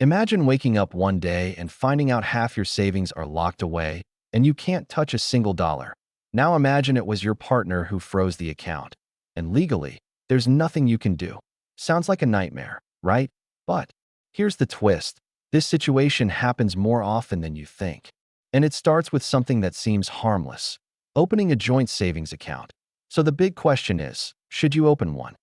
Imagine waking up one day and finding out half your savings are locked away and you can't touch a single dollar. Now imagine it was your partner who froze the account. And legally, there's nothing you can do. Sounds like a nightmare, right? But here's the twist. This situation happens more often than you think. And it starts with something that seems harmless, opening a joint savings account. So the big question is, should you open one?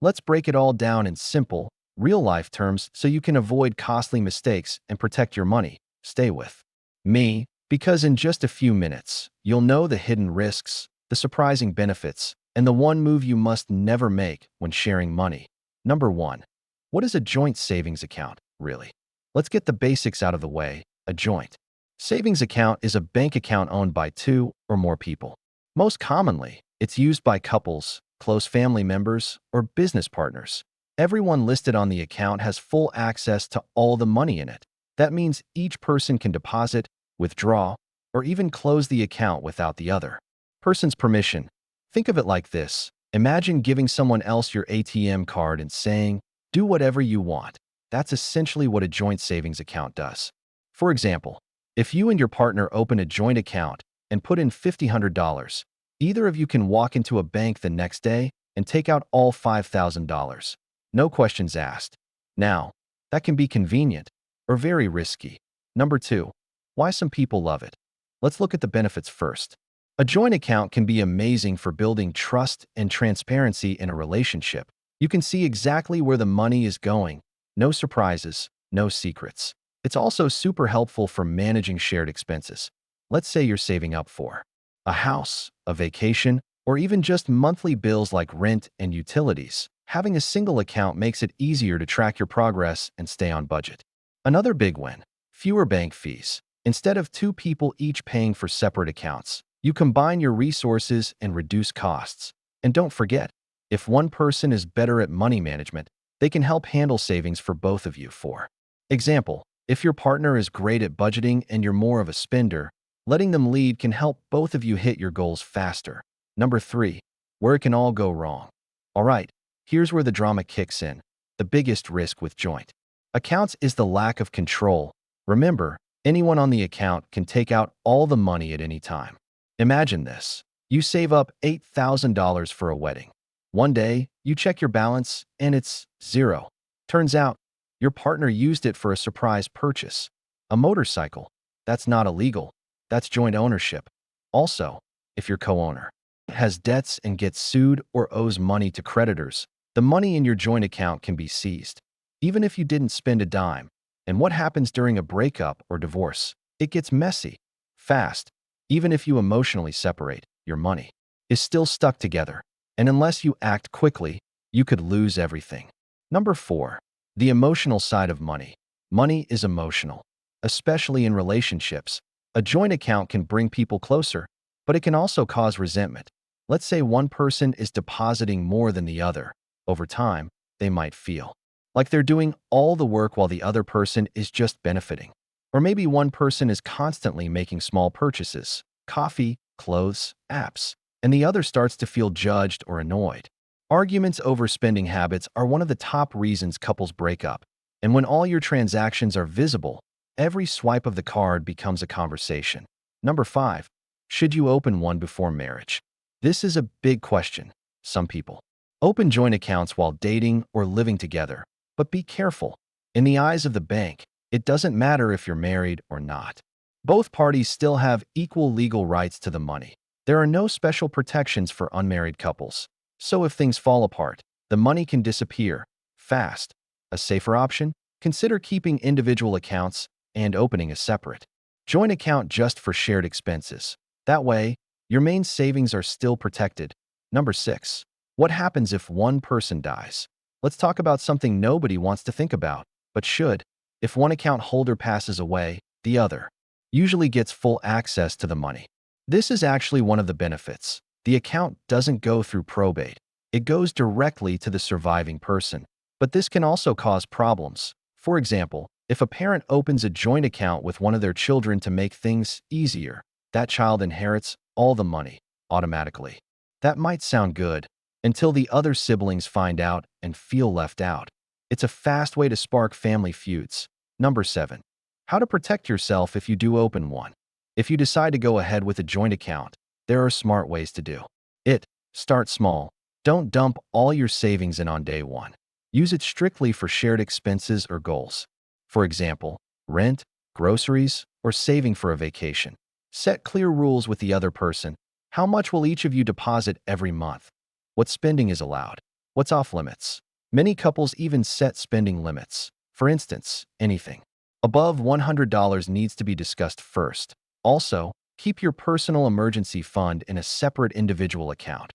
Let's break it all down in simple, real-life terms so you can avoid costly mistakes and protect your money. Stay with me, because in just a few minutes, you'll know the hidden risks, the surprising benefits, and the one move you must never make when sharing money. Number 1. What is a joint savings account, really? Let's get the basics out of the way. A joint savings account is a bank account owned by two or more people. Most commonly, it's used by couples, close family members, or business partners. Everyone listed on the account has full access to all the money in it. That means each person can deposit, withdraw, or even close the account without the other person's permission. Think of it like this. Imagine giving someone else your ATM card and saying, "Do whatever you want." That's essentially what a joint savings account does. For example, if you and your partner open a joint account and put in $500, either of you can walk into a bank the next day and take out all $5,000. No questions asked. Now, that can be convenient or very risky. Number 2. Why some people love it. Let's look at the benefits first. A joint account can be amazing for building trust and transparency in a relationship. You can see exactly where the money is going. No surprises, no secrets. It's also super helpful for managing shared expenses. Let's say you're saving up for a house, a vacation, or even just monthly bills like rent and utilities. Having a single account makes it easier to track your progress and stay on budget. Another big win: fewer bank fees. Instead of two people each paying for separate accounts, you combine your resources and reduce costs. And don't forget, if one person is better at money management, they can help handle savings for both of you. For example, if your partner is great at budgeting and you're more of a spender, letting them lead can help both of you hit your goals faster. Number 3. Where it can all go wrong. All right, here's where the drama kicks in. The biggest risk with joint accounts is the lack of control. Remember, anyone on the account can take out all the money at any time. Imagine this. You save up $8,000 for a wedding. One day, you check your balance and it's zero. Turns out, your partner used it for a surprise purchase. A motorcycle. That's not illegal. That's joint ownership. Also, if your co-owner has debts and gets sued or owes money to creditors, the money in your joint account can be seized, even if you didn't spend a dime. And what happens during a breakup or divorce? It gets messy, fast. Even if you emotionally separate, your money is still stuck together. And unless you act quickly, you could lose everything. Number 4. The emotional side of money. Money is emotional, especially in relationships. A joint account can bring people closer, but it can also cause resentment. Let's say one person is depositing more than the other. Over time, they might feel like they're doing all the work while the other person is just benefiting. Or maybe one person is constantly making small purchases, coffee, clothes, apps, and the other starts to feel judged or annoyed. Arguments over spending habits are one of the top reasons couples break up. And when all your transactions are visible, every swipe of the card becomes a conversation. Number 5. Should you open one before marriage? This is a big question. Some people open joint accounts while dating or living together. But be careful. In the eyes of the bank, it doesn't matter if you're married or not. Both parties still have equal legal rights to the money. There are no special protections for unmarried couples. So if things fall apart, the money can disappear fast. A safer option? Consider keeping individual accounts and opening a separate joint account just for shared expenses. That way, your main savings are still protected. Number 6. What happens if one person dies? Let's talk about something nobody wants to think about, but should. If one account holder passes away, the other usually gets full access to the money. This is actually one of the benefits. The account doesn't go through probate. It goes directly to the surviving person. But this can also cause problems. For example, if a parent opens a joint account with one of their children to make things easier, that child inherits all the money automatically. That might sound good until the other siblings find out and feel left out. It's a fast way to spark family feuds. Number 7. How to protect yourself if you do open one. If you decide to go ahead with a joint account, there are smart ways to do it. Start small. Don't dump all your savings in on day one. Use it strictly for shared expenses or goals. For example, rent, groceries, or saving for a vacation. Set clear rules with the other person. How much will each of you deposit every month? What spending is allowed? What's off limits? Many couples even set spending limits. For instance, anything above $100 needs to be discussed first. Also, keep your personal emergency fund in a separate individual account.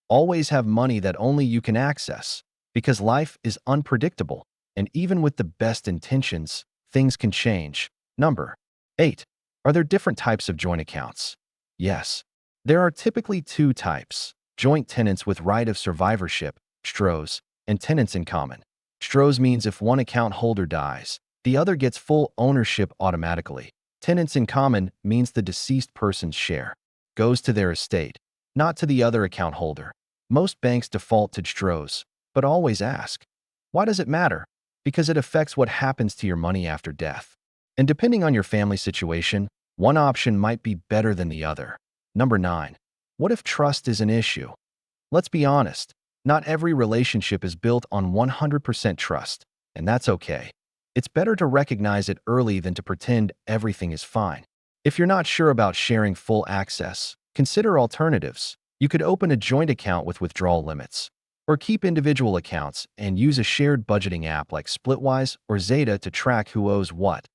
Always have money that only you can access, because life is unpredictable, and even with the best intentions, things can change. Number 8. Are there different types of joint accounts? Yes. There are typically two types: joint tenants with right of survivorship, (STROs), and tenants in common. (STROs) means if one account holder dies, the other gets full ownership automatically. Tenants in common means the deceased person's share goes to their estate, not to the other account holder. Most banks default to STROs, but always ask, why does it matter? Because it affects what happens to your money after death. And depending on your family situation, one option might be better than the other. Number 9. What if trust is an issue? Let's be honest, not every relationship is built on 100% trust, and that's okay. It's better to recognize it early than to pretend everything is fine. If you're not sure about sharing full access, consider alternatives. You could open a joint account with withdrawal limits, or keep individual accounts and use a shared budgeting app like Splitwise or Zeta to track who owes what.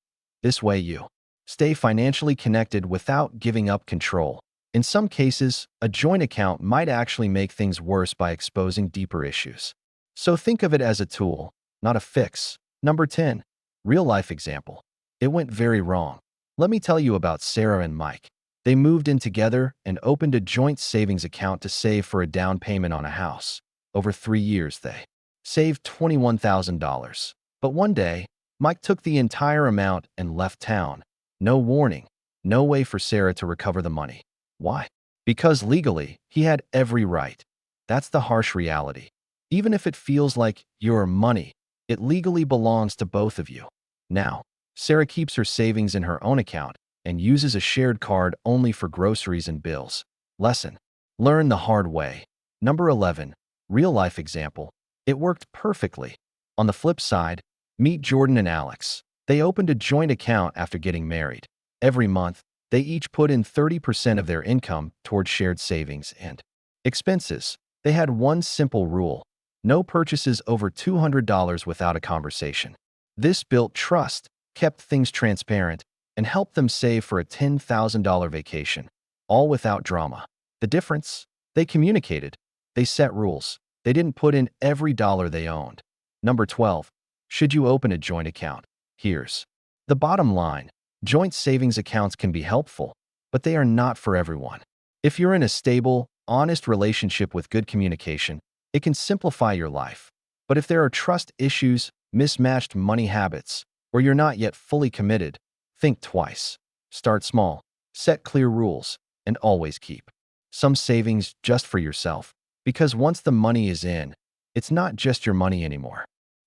This way you stay financially connected without giving up control. In some cases, a joint account might actually make things worse by exposing deeper issues. So think of it as a tool, not a fix. Number 10. Real-life example. It went very wrong. Let me tell you about Sarah and Mike. They moved in together and opened a joint savings account to save for a down payment on a house. Over 3 years, they saved $21,000. But one day, Mike took the entire amount and left town. No warning, no way for Sarah to recover the money. Why? Because legally, he had every right. That's the harsh reality. Even if it feels like your money, it legally belongs to both of you. Now, Sarah keeps her savings in her own account and uses a shared card only for groceries and bills. Lesson: learn the hard way. Number 11. Real-life example. It worked perfectly. On the flip side, meet Jordan and Alex. They opened a joint account after getting married. Every month, they each put in 30% of their income towards shared savings and expenses. They had one simple rule: no purchases over $200 without a conversation. This built trust, kept things transparent, and helped them save for a $10,000 vacation, all without drama. The difference? They communicated. They set rules. They didn't put in every dollar they owned. Number 12. Should you open a joint account? Here's the bottom line. Joint savings accounts can be helpful, but they are not for everyone. If you're in a stable, honest relationship with good communication, it can simplify your life. But if there are trust issues, mismatched money habits, or you're not yet fully committed, think twice. Start small, set clear rules, and always keep some savings just for yourself. Because once the money is in, it's not just your money anymore.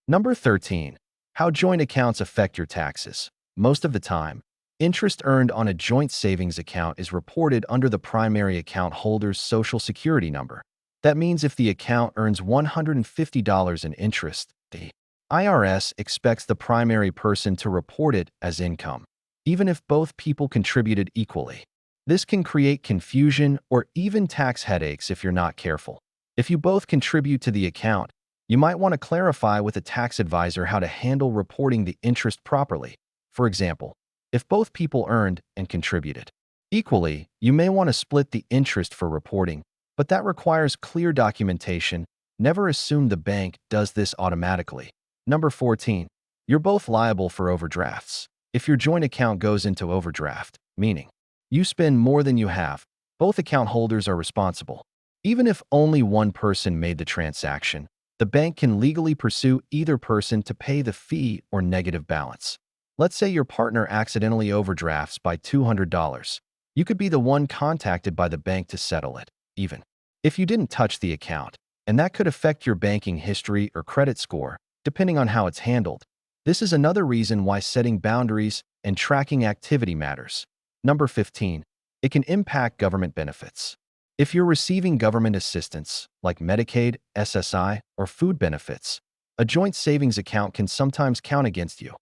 Number 13. How joint accounts affect your taxes. Most of the time, interest earned on a joint savings account is reported under the primary account holder's Social Security number. That means if the account earns $150 in interest, the IRS expects the primary person to report it as income, even if both people contributed equally. This can create confusion or even tax headaches if you're not careful. If you both contribute to the account, you might want to clarify with a tax advisor how to handle reporting the interest properly. For example, if both people earned and contributed equally, you may want to split the interest for reporting, but that requires clear documentation. Never assume the bank does this automatically. Number 14. You're both liable for overdrafts. If your joint account goes into overdraft, meaning you spend more than you have, both account holders are responsible. Even if only one person made the transaction, the bank can legally pursue either person to pay the fee or negative balance. Let's say your partner accidentally overdrafts by $200. You could be the one contacted by the bank to settle it, even if you didn't touch the account, and that could affect your banking history or credit score, depending on how it's handled. This is another reason why setting boundaries and tracking activity matters. Number 15. It can impact government benefits. If you're receiving government assistance, like Medicaid, SSI, or food benefits, a joint savings account can sometimes count against you.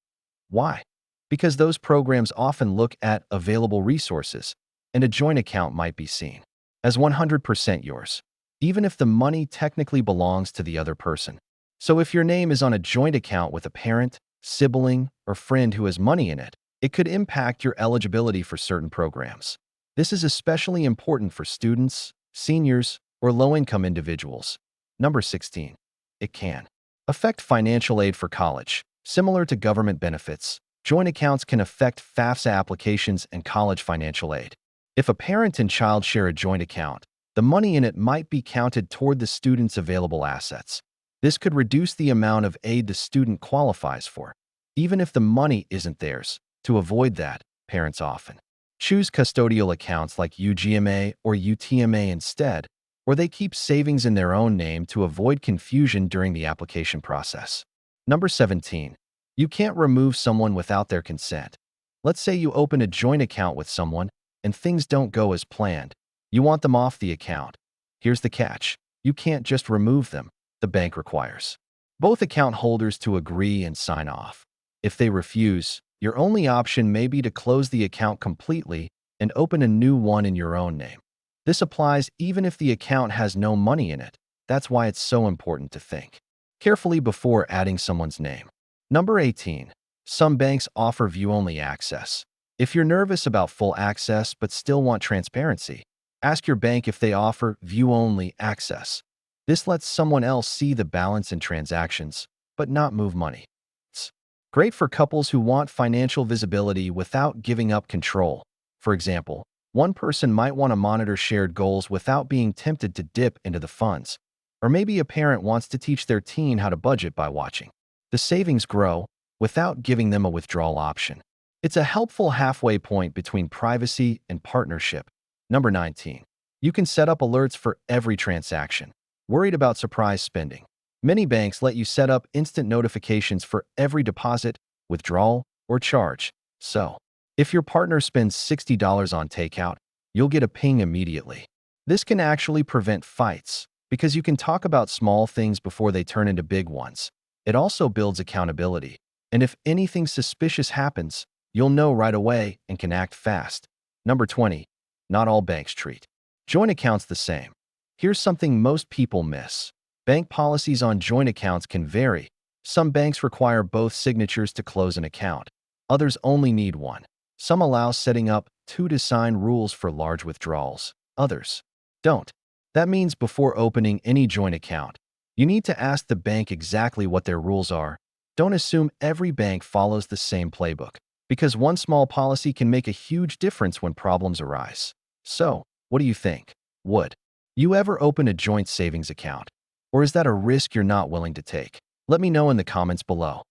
Why? Because those programs often look at available resources, and a joint account might be seen as 100% yours, even if the money technically belongs to the other person. So if your name is on a joint account with a parent, sibling, or friend who has money in it, it could impact your eligibility for certain programs. This is especially important for students, seniors, or low-income individuals. Number 16. It can affect financial aid for college. Similar to government benefits, joint accounts can affect FAFSA applications and college financial aid. If a parent and child share a joint account, the money in it might be counted toward the student's available assets. This could reduce the amount of aid the student qualifies for, even if the money isn't theirs. To avoid that, parents often choose custodial accounts like UGMA or UTMA instead, or they keep savings in their own name to avoid confusion during the application process. Number 17. You can't remove someone without their consent. Let's say you open a joint account with someone and things don't go as planned. You want them off the account. Here's the catch. You can't just remove them. The bank requires both account holders to agree and sign off. If they refuse, your only option may be to close the account completely and open a new one in your own name. This applies even if the account has no money in it. That's why it's so important to think carefully before adding someone's name. Number 18. Some banks offer view-only access. If you're nervous about full access but still want transparency, ask your bank if they offer view-only access. This lets someone else see the balance and transactions, but not move money. It's great for couples who want financial visibility without giving up control. For example, one person might want to monitor shared goals without being tempted to dip into the funds. Or maybe a parent wants to teach their teen how to budget by watching the savings grow without giving them a withdrawal option. It's a helpful halfway point between privacy and partnership. Number 19. You can set up alerts for every transaction. Worried about surprise spending? Many banks let you set up instant notifications for every deposit, withdrawal, or charge. So, if your partner spends $60 on takeout, you'll get a ping immediately. This can actually prevent fights because you can talk about small things before they turn into big ones. It also builds accountability, and if anything suspicious happens, you'll know right away and can act fast. Number 20. Not all banks treat joint accounts the same. Here's something most people miss. Bank policies on joint accounts can vary. Some banks require both signatures to close an account. Others only need one. Some allow setting up two to sign rules for large withdrawals. Others don't. That means before opening any joint account, you need to ask the bank exactly what their rules are. Don't assume every bank follows the same playbook, because one small policy can make a huge difference when problems arise. So, what do you think? Would you ever open a joint savings account? Or is that a risk you're not willing to take? Let me know in the comments below.